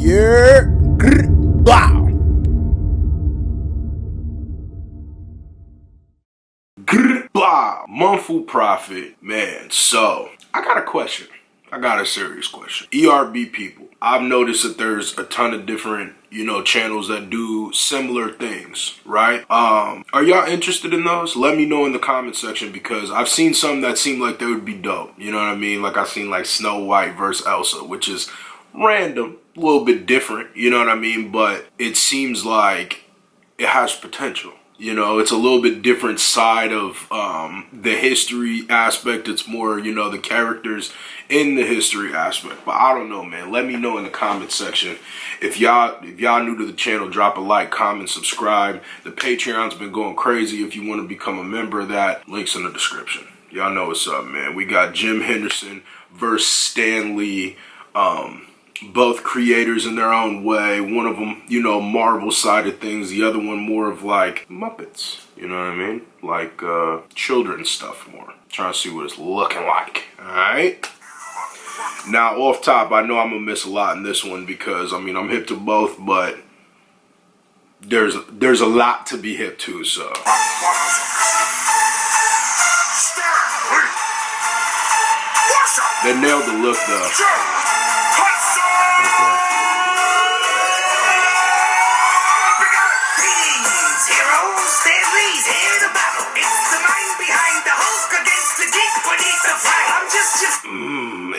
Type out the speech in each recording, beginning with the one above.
Yeah. Wow. Blah. Monthful profit. Man, so I got a question. I got a serious question. ERB people, I've noticed that there's a ton of different, channels that do similar things, right? Are y'all interested in those? Let me know in the comment section, because I've seen some that seem like they would be dope. You know what I mean? Like I've seen like Snow White versus Elsa, which is random, a little bit different, you know what I mean? But it seems like it has potential. It's a little bit different side of the history aspect. It's more, the characters in the history aspect. But I don't know, man. Let me know in the comment section. If y'all new to the channel, drop a like, comment, subscribe. The Patreon's been going crazy. If you want to become a member of that, links in the description. Y'all know what's up, man. We got Jim Henson versus Stan Lee. Both creators in their own way. One of them, Marvel side of things. The other one more of like Muppets. You know what I mean? Like children's stuff more. Trying to see what it's looking like. Alright? Now, off top, I know I'm going to miss a lot in this one because, I'm hip to both, but there's a lot to be hip to, so. They nailed the look, though.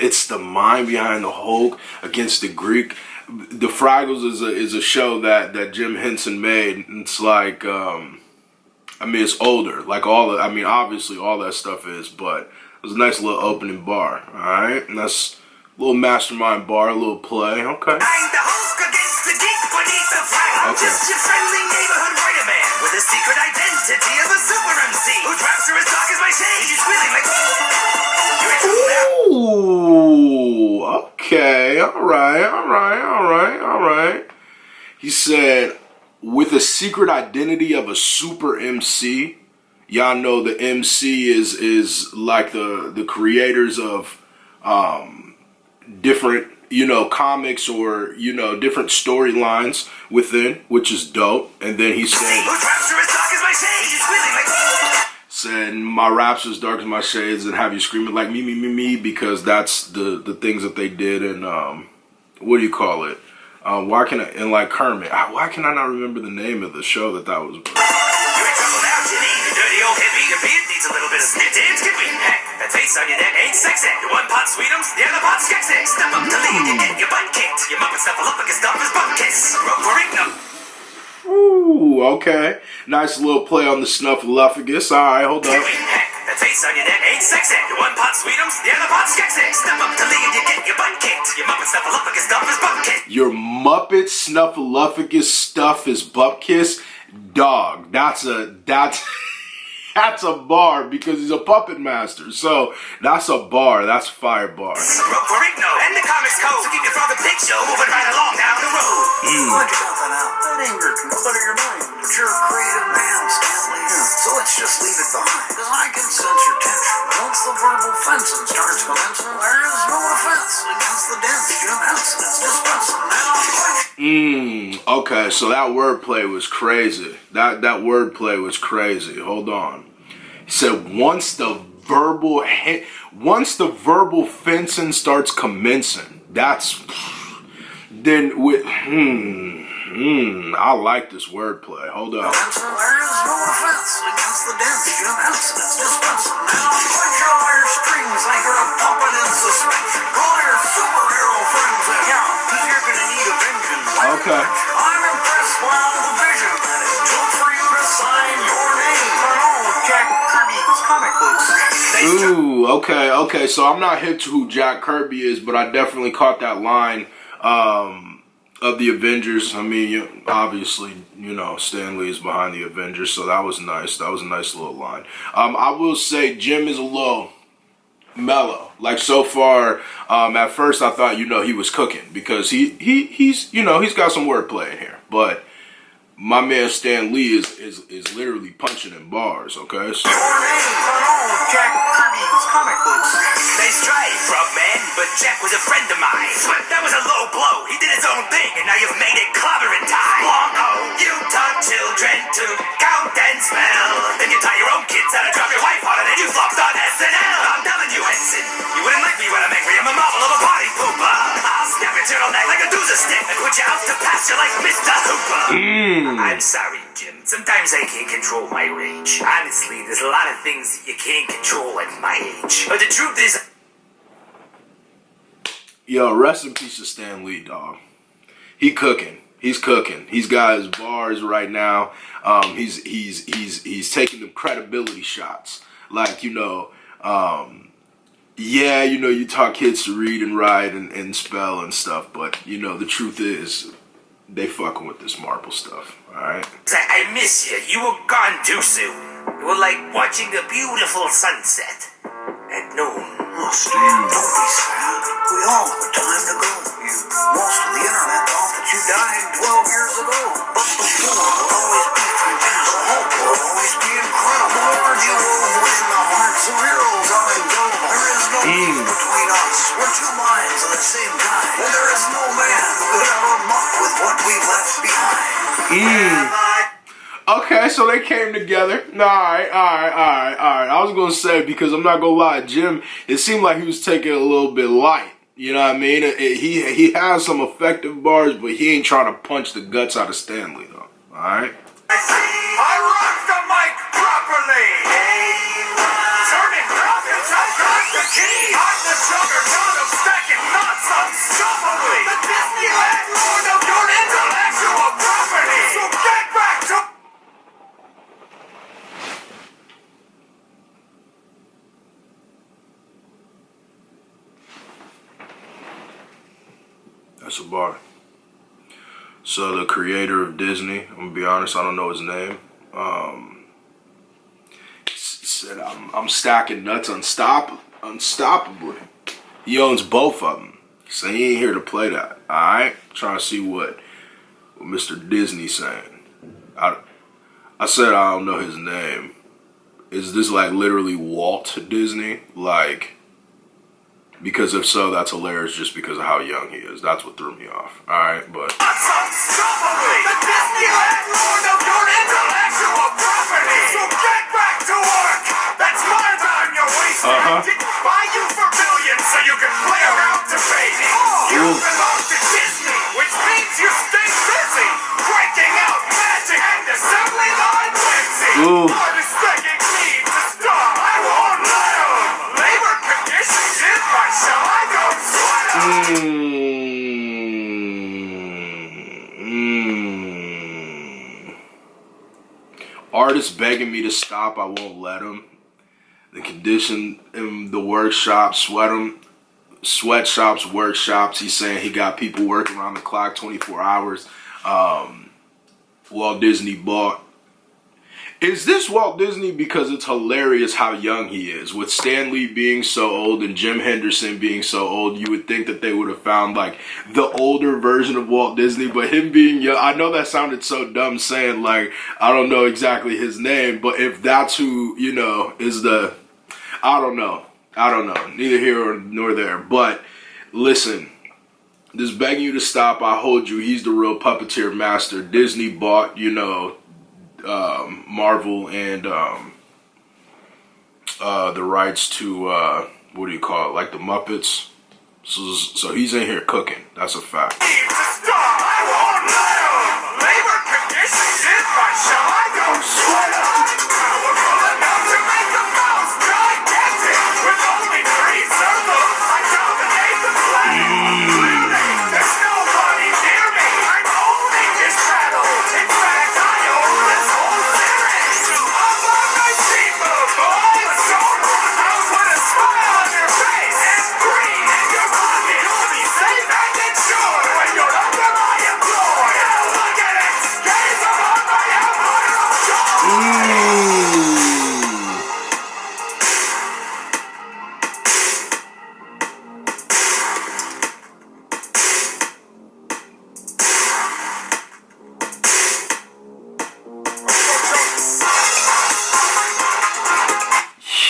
It's the mind behind the Hulk against the Greek. The Fraggles is a show that Jim Henson made. It's like, it's older. Like obviously all that stuff is, but it was a nice little opening bar. All right, and that's a little mastermind bar, a little play. Okay. I'm just your friendly neighborhood writer man with a secret identity of a super MC who drops her as dark as my shade. He's feeling like ooh, okay, all right. He said, with a secret identity of a super MC. Y'all know the MC is like the creators of different comics or different storylines within, which is dope. And then he said my raps are as dark as my shades and have you screaming like me, because that's the things that they did. And what do you call it? Why can I, and like Kermit, why can I not remember the name of the show that was? You're in trouble now, Jimmy. The dirty old hippie. Your beard needs a little bit of spit. Damn skippy. Heck, that face on your neck ain't sexy. The one pot sweetums, the other pot skexy. Step up to lead, you get your butt kicked. Your muppet snuffleupagus stuff is butt kiss. Rope for igno. Ooh, okay. Nice little play on the snuffleupagus. All right, hold up. Heck, that face on your neck ain't sexy. The one pot sweetums, the other pot skexy. Step up to lead, you get your butt kicked. Your muppet snuffleupagus stuff is butt kiss. Your muppet snuffleupagus stuff is butt kiss. Dog, that's a bar because he's a puppet master. So that's a bar. That's a fire bar. Rope for igno and the comics code to keep your frog a pig show moving right along down the road. Watch something out. That anger can clutter your mind. But you're a creative man, Stanley. So let's just leave it behind. Because I can sense your tension. Once the verbal fencing starts commencing, there is no offense against the dense Jim Henson. It's dispensing. Okay, so that wordplay was crazy. That wordplay was crazy. Hold on. He said once the verbal fencing starts commencing, that's then with I like this wordplay. Hold up. There is no offense against the dense Jim Henson. It's dispensing. Now punch all your strings like you're a puppet in suspension. Call your superhero friends in. Yeah, because you're gonna need a vengeance. Okay. I'm impressed by all the vision that it took for you to sign your name on all of Jack Kirby's comic books. Ooh, okay. So I'm not hip to who Jack Kirby is, but I definitely caught that line of the Avengers. Obviously, Stan Lee is behind the Avengers, so that was nice. That was a nice little line. I will say Jim is a little mellow. Like so far, at first I thought, he was cooking because he's got some wordplay in here. But my man Stan Lee is literally punching in bars, okay? So, Jack Kirby's comic books. Nice try, Frogman, but Jack was a friend of mine. But that was a low blow. He did his own thing, and now you've made it clobbering time. Long you taught children to count and spell. Then you taught your own kids how to drop your wife on it, and you flopped on SNL. I'm telling you, Henson, you wouldn't like me when I'm angry. I'm a marvel of a party pooper. I'll snap your turtleneck like a doozer stick and put you out to pasture like Mr. Hooper. I'm sorry, Jim. Sometimes I can't control my rage. Honestly, there's a lot of things that you can't control at my age. But the truth is... Yo, rest in peace to Stan Lee, dog. He cooking. He's cooking. He's got his bars right now. He's taking them credibility shots. Like, you know, yeah, you know, you taught kids to read and write and spell and stuff, but, you know, the truth is, they fucking with this marble stuff, alright? I miss you. You were gone too soon. You were like watching a beautiful sunset at noon. Oh, Stan, don't be sad. We all have a time to go. Most of the internet thought that you died 12 years ago. But the poor will always be fantastic. The hope will always be incredible. The words you wove within the hearts of heroes are indelible. There is no beef between us. We're two minds of the same kind. And there is no man who could ever muck with what we've left behind. Okay, so they came together. Alright. I was gonna say, because I'm not gonna lie, Jim, it seemed like he was taking it a little bit light. You know what I mean? He has some effective bars, but he ain't trying to punch the guts out of Stanley, though. Alright? I rock the mic properly. Turning profits, I got the key. I'm the juggernaut of stacking nuts unstoppably. The Disneyland lord of your intellectual property. So get back to... That's a bar. So the creator of Disney, I'm gonna be honest, I don't know his name. Said I'm stacking nuts unstoppably. He owns both of them, so he ain't here to play that. All right, trying to see what Mr. Disney's saying. I said I don't know his name. Is this like literally Walt Disney? Like. Because if so, that's hilarious just because of how young he is. That's what threw me off. Alright, but... Unstoppably! The Disneyland lord of your intellectual property! So get back to work! That's my time you're wasting! I didn't buy you for billions so you can play around to pay me! You belong to Disney, which means you stay busy! Breaking out magic and assembly line whimsy! Artists begging me to stop! I won't let 'em! Labor conditions in my shall I don't sweat 'em! Artists begging me to stop, I won't let them. The condition in the workshop, sweatshops, workshops. He's saying he got people working around the clock, 24 hours. Walt Disney bought. Is this Walt Disney? Because it's hilarious how young he is. With Stan Lee being so old and Jim Henson being so old, you would think that they would have found like the older version of Walt Disney, but him being young, I know that sounded so dumb saying like, I don't know exactly his name, but if that's who, you know, is the, I don't know, neither here nor there, but listen, just begging you to stop, I hold you, he's the real puppeteer master. Disney bought, you know, Marvel and the rights to what do you call it, like the Muppets. So he's in here cooking. That's a fact. I won't let 'em. Labor conditions in my shall I don't sweat 'em. Powerful enough to make the mouse gigantic. With only 3 circles, I dominate the planet. There's nobody near me. I'm owning this battle. In fact, I own this whole series. Up on my steamboat, boy. Don't run out with a smile on your face and green in your pocket. You'll be safe and insured when you're under my employ. Look at it. Gaze upon my empire of joy.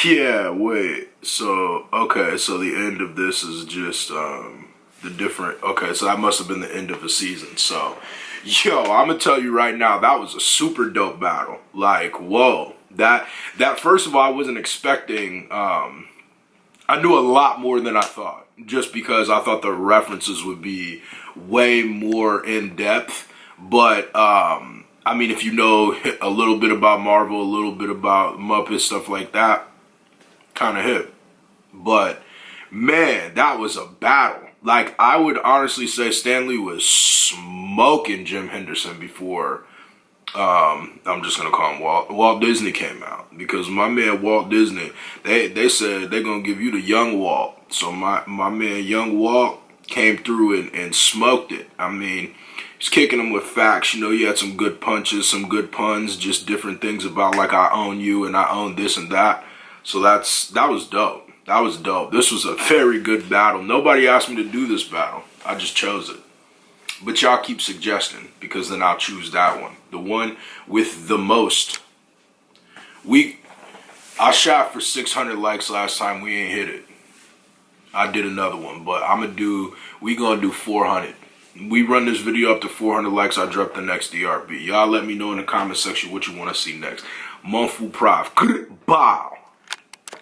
Yeah, wait. So, okay, so the end of this is just the different. Okay, so that must have been the end of the season. So, yo, I'm gonna tell you right now, that was a super dope battle. Like, whoa, that first of all, I wasn't expecting. I knew a lot more than I thought, just because I thought the references would be way more in depth. But I mean, if you know a little bit about Marvel, a little bit about Muppet stuff like that, kind of hit. But man, that was a battle. Like, I would honestly say Stan Lee was smoking Jim Henderson before I'm just gonna call him Walt Disney came out, because my man Walt Disney, they said they're gonna give you the young Walt. So my man young Walt came through and smoked it. I mean, he's kicking him with facts. You know, he had some good punches, some good puns, just different things about, like, I own you and I own this and that. So that was dope. That was dope. This was a very good battle. Nobody asked me to do this battle. I just chose it. But y'all keep suggesting, because then I'll choose that one. The one with the most. I shot for 600 likes last time. We ain't hit it. I did another one, but we gonna do 400. We run this video up to 400 likes, I drop the next DRB. Y'all let me know in the comment section what you want to see next. Monfu Prof. Bow.